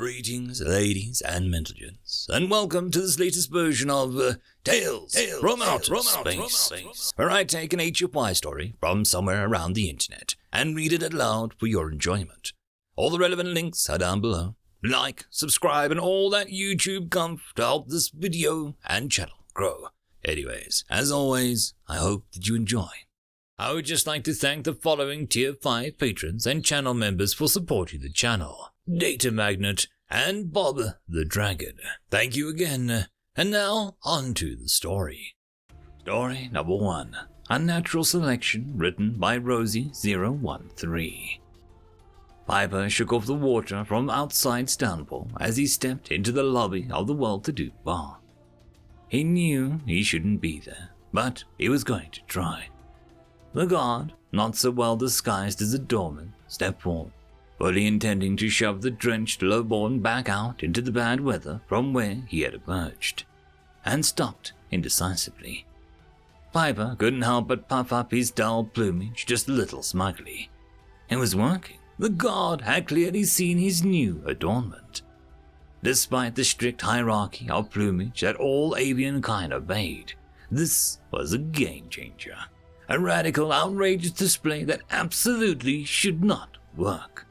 Greetings, ladies and gentlemen, and welcome to this latest version of Tales from Outer Space, where I take an HFY story from somewhere around the internet and read it aloud for your enjoyment. All the relevant links are down below. Like, subscribe, and all that YouTube comf to help this video and channel grow. Anyways, as always, I hope that you enjoy. I would just like to thank the following Tier 5 patrons and channel members for supporting the channel: Datamagnet and Bob the Dragon. Thank you again. And now, on to the story. Story number 1. Unnatural Selection, written by Rosie013. Piper shook off the water from outside's downpour as he stepped into the lobby of the well-to-do bar. He knew he shouldn't be there, but he was going to try. The guard, not so well disguised as a doorman, stepped forward, fully intending to shove the drenched lowborn back out into the bad weather from where he had emerged, and stopped indecisively. Piper couldn't help but puff up his dull plumage just a little smugly. It was working. The guard had clearly seen his new adornment. Despite the strict hierarchy of plumage that all avian kind obeyed, this was a game changer. A radical, outrageous display that absolutely should not work.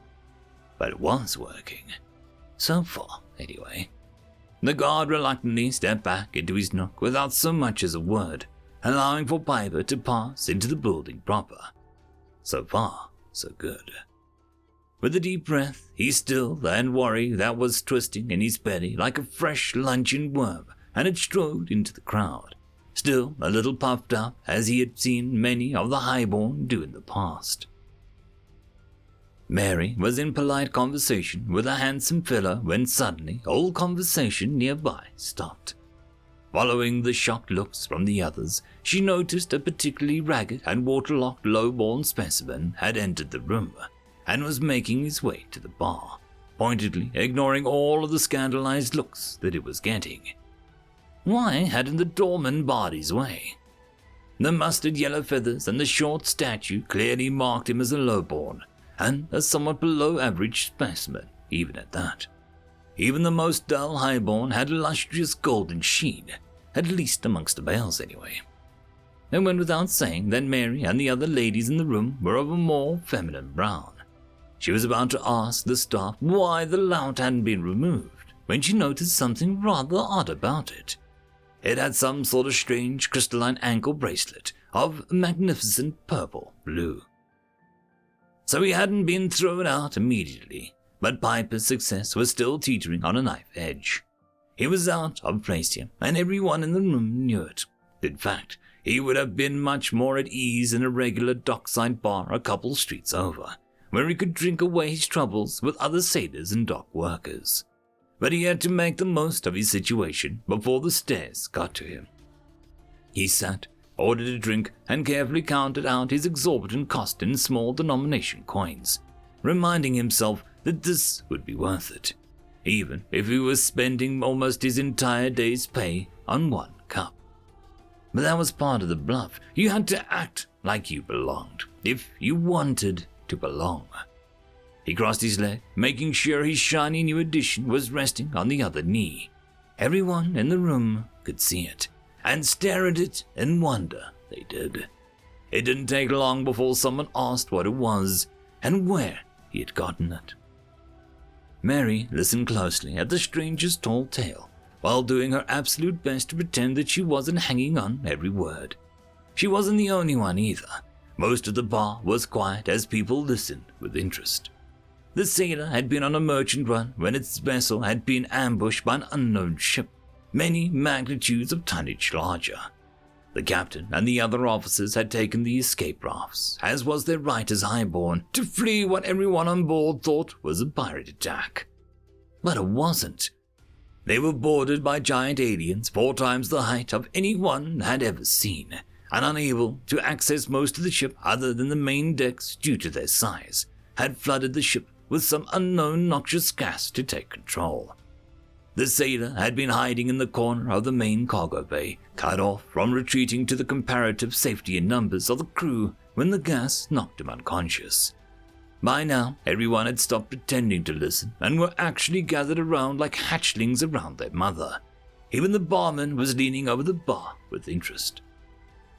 But it was working. So far, anyway. The guard reluctantly stepped back into his nook without so much as a word, allowing for Piper to pass into the building proper. So far, so good. With a deep breath, he stilled the worry that was twisting in his belly like a fresh luncheon worm and had strode into the crowd, still a little puffed up as he had seen many of the highborn do in the past. Mary was in polite conversation with a handsome fella when suddenly all conversation nearby stopped. Following the shocked looks from the others, she noticed a particularly ragged and waterlogged low-born specimen had entered the room and was making his way to the bar, pointedly ignoring all of the scandalized looks that it was getting. Why hadn't the doorman barred his way? The mustard yellow feathers and the short stature clearly marked him as a lowborn, and a somewhat below average specimen, even at that. Even the most dull highborn had a lustrous golden sheen, at least amongst the bales anyway. It went without saying that Mary and the other ladies in the room were of a more feminine brown. She was about to ask the staff why the lout hadn't been removed, when she noticed something rather odd about it. It had some sort of strange crystalline ankle bracelet of magnificent purple blue. So he hadn't been thrown out immediately, but Piper's success was still teetering on a knife edge. He was out of place here, and everyone in the room knew it. In fact, he would have been much more at ease in a regular dockside bar a couple streets over, where he could drink away his troubles with other sailors and dock workers. But he had to make the most of his situation before the stares got to him. He sat, ordered a drink, and carefully counted out his exorbitant cost in small denomination coins, reminding himself that this would be worth it, even if he was spending almost his entire day's pay on one cup. But that was part of the bluff. You had to act like you belonged, if you wanted to belong. He crossed his leg, making sure his shiny new addition was resting on the other knee. Everyone in the room could see it, and stare at it in wonder they did. It didn't take long before someone asked what it was, and where he had gotten it. Mary listened closely at the stranger's tall tale, while doing her absolute best to pretend that she wasn't hanging on every word. She wasn't the only one either. Most of the bar was quiet as people listened with interest. The sailor had been on a merchant run when its vessel had been ambushed by an unknown ship, many magnitudes of tonnage larger. The captain and the other officers had taken the escape rafts, as was their right as highborn, to flee what everyone on board thought was a pirate attack. But it wasn't. They were boarded by giant aliens 4 times the height of anyone had ever seen, and unable to access most of the ship other than the main decks due to their size, had flooded the ship with some unknown noxious gas to take control. The sailor had been hiding in the corner of the main cargo bay, cut off from retreating to the comparative safety and numbers of the crew when the gas knocked him unconscious. By now, everyone had stopped pretending to listen and were actually gathered around like hatchlings around their mother. Even the barman was leaning over the bar with interest.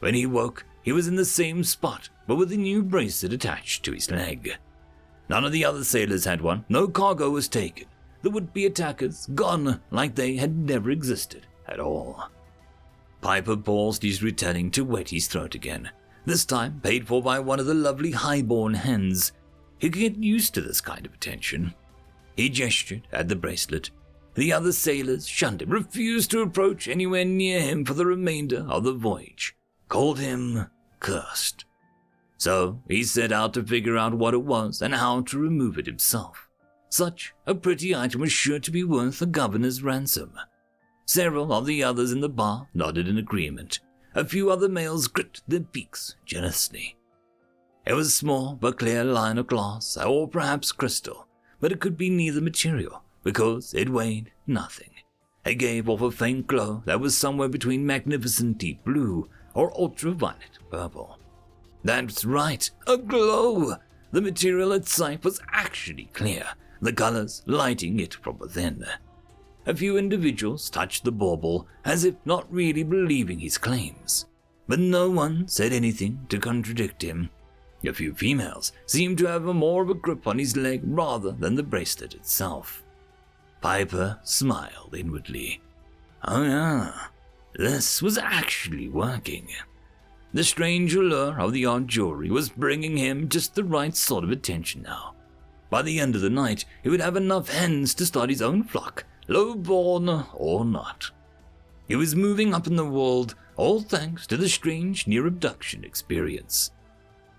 When he woke, he was in the same spot, but with a new bracelet attached to his leg. None of the other sailors had one, no cargo was taken. The would-be attackers gone like they had never existed at all. Piper paused his retelling to wet his throat again, this time paid for by one of the lovely high-born hens. He could get used to this kind of attention. He gestured at the bracelet. The other sailors shunned him, refused to approach anywhere near him for the remainder of the voyage, called him cursed. So he set out to figure out what it was and how to remove it himself. Such a pretty item was sure to be worth the governor's ransom. Several of the others in the bar nodded in agreement. A few other males gripped their beaks jealously. It was a small but clear line of glass, or perhaps crystal, but it could be neither material because it weighed nothing. It gave off a faint glow that was somewhere between magnificent deep blue or ultraviolet purple. That's right, a glow! The material itself was actually clear, the colors lighting it from within. A few individuals touched the bauble as if not really believing his claims, but no one said anything to contradict him. A few females seemed to have more of a grip on his leg rather than the bracelet itself. Piper smiled inwardly. Oh yeah, this was actually working. The strange allure of the odd jewelry was bringing him just the right sort of attention now. By the end of the night, he would have enough hens to start his own flock, low-born or not. He was moving up in the world, all thanks to the strange near-abduction experience.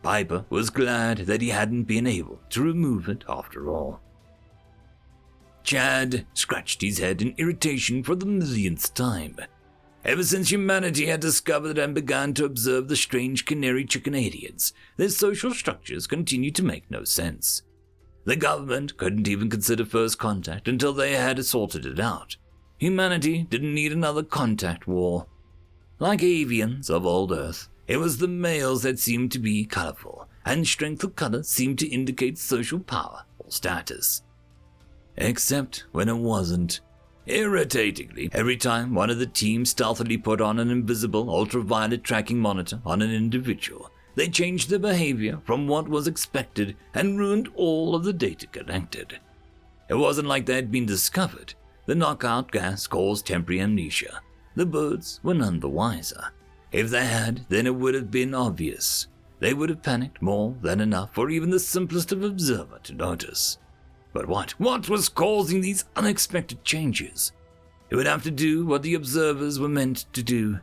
Piper was glad that he hadn't been able to remove it after all. Chad scratched his head in irritation for the millionth time. Ever since humanity had discovered and began to observe the strange canary chicken aliens, their social structures continued to make no sense. The government couldn't even consider first contact until they had sorted it out. Humanity didn't need another contact war. Like avians of old Earth, it was the males that seemed to be colorful, and strength of color seemed to indicate social power or status. Except when it wasn't. Irritatingly, every time one of the team stealthily put on an invisible ultraviolet tracking monitor on an individual, they changed their behavior from what was expected and ruined all of the data collected. It wasn't like they had been discovered. The knockout gas caused temporary amnesia. The birds were none the wiser. If they had, then it would have been obvious. They would have panicked more than enough for even the simplest of observer to notice. But what was causing these unexpected changes? It would have to do what the observers were meant to do.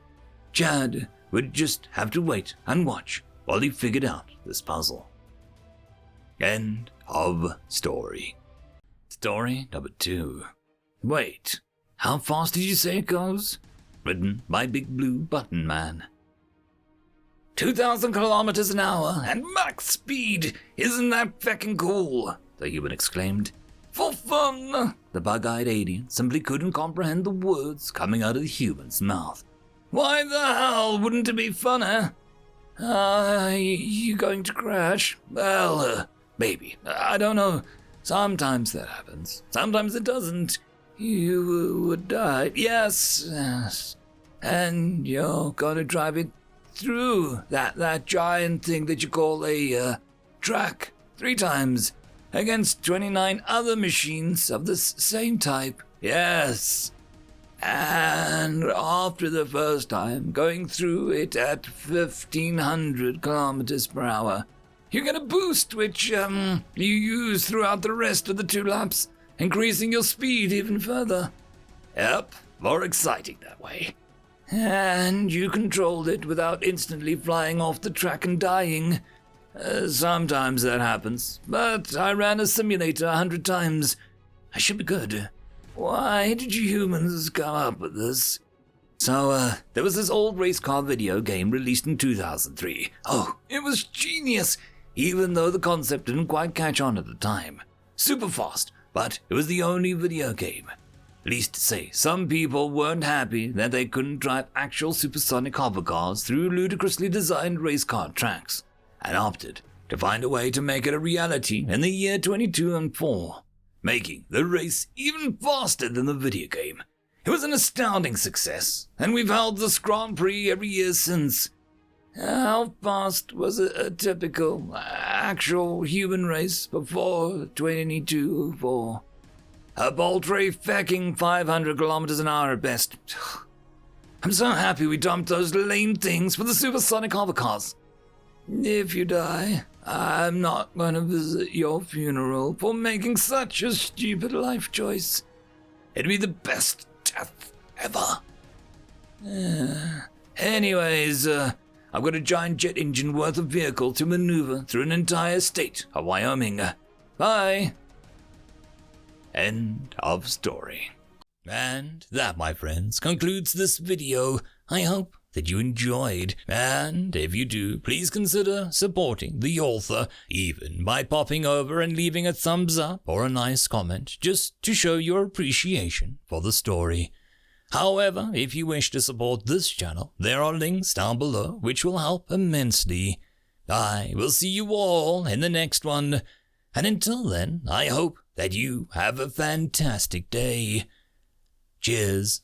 Chad would just have to wait and watch while he figured out this puzzle. End of story. Story number 2. Wait, how fast did you say it goes? Written by Bigbluebuttonman. 2,000 kilometers an hour and max speed! Isn't that feckin' cool? The human exclaimed. For fun! The bug-eyed alien simply couldn't comprehend the words coming out of the human's mouth. Why the hell wouldn't it be fun, eh? You going to crash? Well, maybe. I don't know. Sometimes that happens. Sometimes it doesn't. You would die. Yes. And you're going to drive it through that giant thing that you call a track 3 times. Against 29 other machines of the same type. Yes. And after the first time, going through it at 1,500 kilometers per hour, you get a boost which you use throughout the rest of the 2 laps, increasing your speed even further. Yep, more exciting that way. And you controlled it without instantly flying off the track and dying. Sometimes that happens, but I ran a simulator 100 times. I should be good. Why did you humans come up with this? So, there was this old race car video game released in 2003. Oh, it was genius, even though the concept didn't quite catch on at the time. Super fast, but it was the only video game. Least to say, some people weren't happy that they couldn't drive actual supersonic hovercars through ludicrously designed race car tracks, and opted to find a way to make it a reality in the year 2214, making the race even faster than the video game. It was an astounding success, and we've held this Grand Prix every year since. How fast was a typical, actual human race before 2204? A paltry fecking 500 kilometers an hour at best. I'm so happy we dumped those lame things for the supersonic hovercars. If you die, I'm not going to visit your funeral for making such a stupid life choice. It'd be the best death ever. Anyways, I've got a giant jet engine worth of vehicle to maneuver through an entire state of Wyoming. Bye. End of story. And that, my friends, concludes this video. I hope that you enjoyed, and if you do, please consider supporting the author, even by popping over and leaving a thumbs up or a nice comment, just to show your appreciation for the story. However, if you wish to support this channel, there are links down below which will help immensely. I will see you all in the next one, and until then, I hope that you have a fantastic day. Cheers.